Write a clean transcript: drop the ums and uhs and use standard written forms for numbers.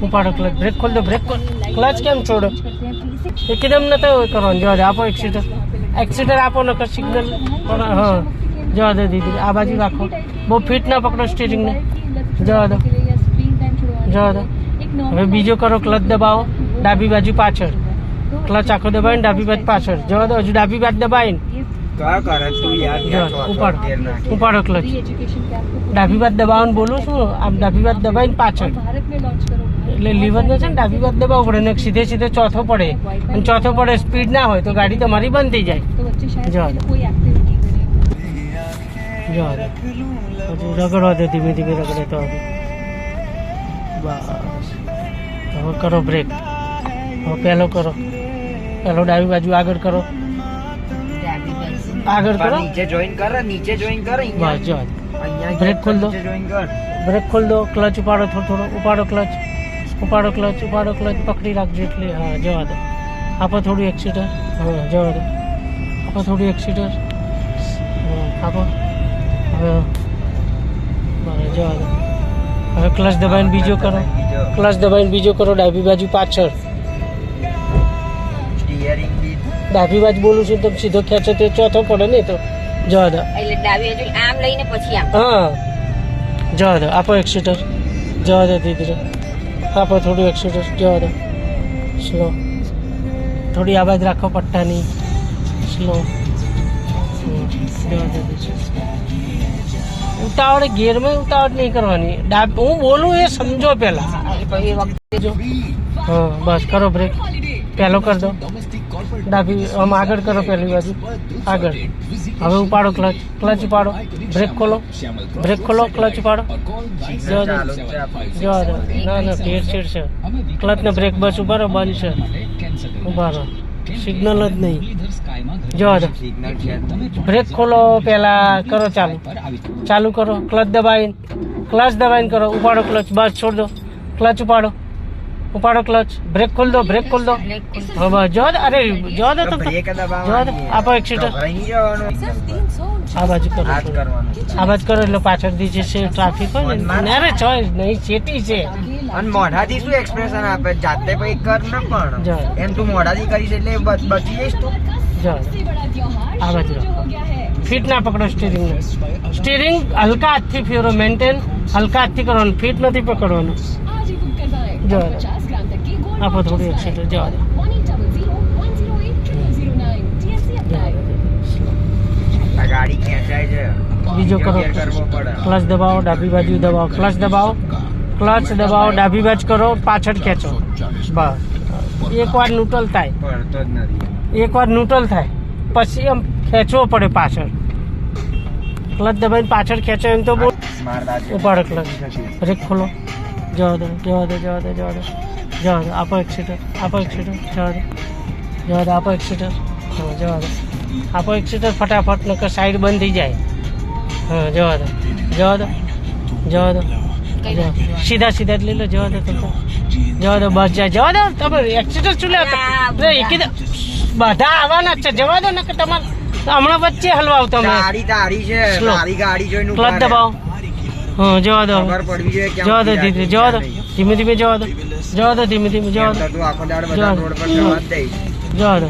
ઉપાડો clutch, break ખોલ દો, બ્રેક ખોલ, ક્લચ કેમ છોડો? એકદમ નતો કરવાનું. જવા દે, આપો એક્સિટર, એક્સિટર આપો નકર સિગ્નલ. હા જવા દો દીદી, આ બાજુ રાખો, બહુ ફિટ ના પકડો સ્ટીરિંગને. જવા દો, જવા દો. હવે બીજો કરો, ક્લચ દબાવો, ડાબી બાજુ પાછળ, ક્લચ આખો દબાવીને ડાબી બાજુ પાછળ. જવા દો, હજુ ડાબી બાજુ દબાવીને ઉપાડો ક્લચ, ડાબી બાજુ દબાવવાનું બોલું છું. આમ ડાબી બાજુ દબાવીને પાછળ, એટલે લીવર ને છે ને ડાબી બાજુ દબાવવું પડે ને સીધે સીધે ચોથો પડે, અને ચોથો પડે સ્પીડ ના હોય તો ગાડી તમારી બંધ થઈ જાય. જવા દો, જવા દો, રગડવા દો, ધીમે ધીમે રગડે તો બસ. હવે કરો બ્રેક, હવે પહેલો કરો, પહેલો ડાબી બાજુ આગળ કરો, આગળ કરો, નીચે જોઈન કર, નીચે જોઈન કર. બસ જવા દો, બ્રેક ખોલ દો, બ્રેક ખોલ દો, ક્લચ ઉપાડો, થોડો થોડો ઉપાડો ક્લચ, ઉપાડો ક્લચ, ઉપાડો ક્લચ, પકડી રાખજો એટલે. હા જવા દો, આપો થોડું એક્સિટર. હા જવા દો, આપો થોડું એક્સિટર. આપો. હવે બરાબર, જવા દો. હવે ક્લચ દબાઈને બીજો કરો, ક્લચ દબાઈને બીજો કરો, ડાબી બાજુ પાછળ, ડાબી બાજુ બોલું છું તમે સીધો ખેંચો તો ચોથો પડે ને તો. જવા દો, એટલે ડાબી બાજુ આમ લઈને પછી આમ. હા જવા દો, આપો એક્સિટર. જવા દો દીદી, આપો થોડું એક્સિટર. જવા દો, સ્લો, થોડી આવાજ રાખો પટ્ટાની, સ્લો. જવા દો દીદી, ઉતાવળ ગેરમાં ઉતાવળ નહીં કરવાની. હું બોલું એ સમજો પહેલા. હા બસ કરો બ્રેક, પહેલો કરી દો, ડાબી આમ આગળ કરો, પહેલી બાજુ આગળ. હવે ઉપાડો ક્લચ, ક્લચ ઉપાડો, બ્રેક ખોલો, બ્રેક ખોલો, ક્લચ ઉપાડો. જવા દો, જવા દો. ના ના ભેળસેળ છે, ક્લચ ને બ્રેક બસ ઉભારો, બંધ છે, ઉભારો, સિગ્નલ જ નહીં. જવા દો, બ્રેક ખોલો, પહેલા કરો ચાલુ, ચાલુ કરો, ક્લચ દબાવીને, ક્લચ દબાવીને કરો, ઉપાડો ક્લચ, બસ છોડ દો, ક્લચ ઉપાડો, ઉપાડો ક્લચ, બ્રેક ખોલ દો, બ્રેક ખોલ દો. હા બસ જવા દો, અરે જવા દો, જવા દો, આપો એક્સિટર. આ બાજુ કરો, આ બાજુ કરો એટલે પાછળથી જે છે ટ્રાફિક હોય ને, અરે ચોઈસ નહીં, ચેટી છે. અને મોઢાથી શું એક્સપ્રેશન આપે, જાતે પછી કર ને પણ એમ તું મોઢાથી કરીશ એટલે બચી જઈશ તું. જવા દો, આ બાજુ રાખો, ફીટ ના પકડો સ્ટીરિંગ, સ્ટીરિંગ હલકા હાથથી ફેરો, મેન્ટેન હલકા હાથથી કરવાનું, ફીટ નથી પકડવાનું. જવા દો, આપો થોડું એક્સિટર. જવા દો, ગાડી ખેંચાય છે. બીજો કરો, ક્લચ દબાવો, ડાબી બાજુ દબાવો, ક્લચ દબાવો, ક્લચ દબાવો, ડાબી બાજુ કરો, પાછળ ખેંચો. બસ એકવાર ન્યુટ્રલ થાય, પડતો જ નથી. એકવાર ન્યુટ્રલ થાય પછી એમ ખેંચવો પડે પાછળ. ક્લચ દબાઈને પાછળ ખેંચો એમ તો બહુ. ઉપાડો ક્લચ, બ્રેક ખોલો. જવા દો, જવા દો, જવા દો, જવા દો, જવા દો. આપો એક્સિટર, આપો એક્સિટર. જવા દો, જવા દો, આપો એક્સિટર. હા જવા દો, આપો એક્સિટર ફટાફટ, નકર સાઈડ બંધ થઈ જાય. હા જવા દો, જવા દો, જવા દો, સીધા સીધા જ લઈ લો. જવા દો, તમે જવા દો, બસ જાય. જવા દો, તમે એક્સિટર શું લે બધા આવવાના જ છે. જવા દો, નકર તમારે હમણાં વચ્ચે હલવાઓ તમે. ગાડી તારી છે, તારી ગાડી જોઈને ક્લચ દબાવો. હા જવા દો, ખબર પડવી જોઈએ કે જવા દો દીદી, જવા દો, ધીમે ધીમે જવા દો, જવા દો, ધીમે ધીમે જવા દો, તું આખો દાડો બધા રોડ પર જવા જ દઈશ. જવા દો.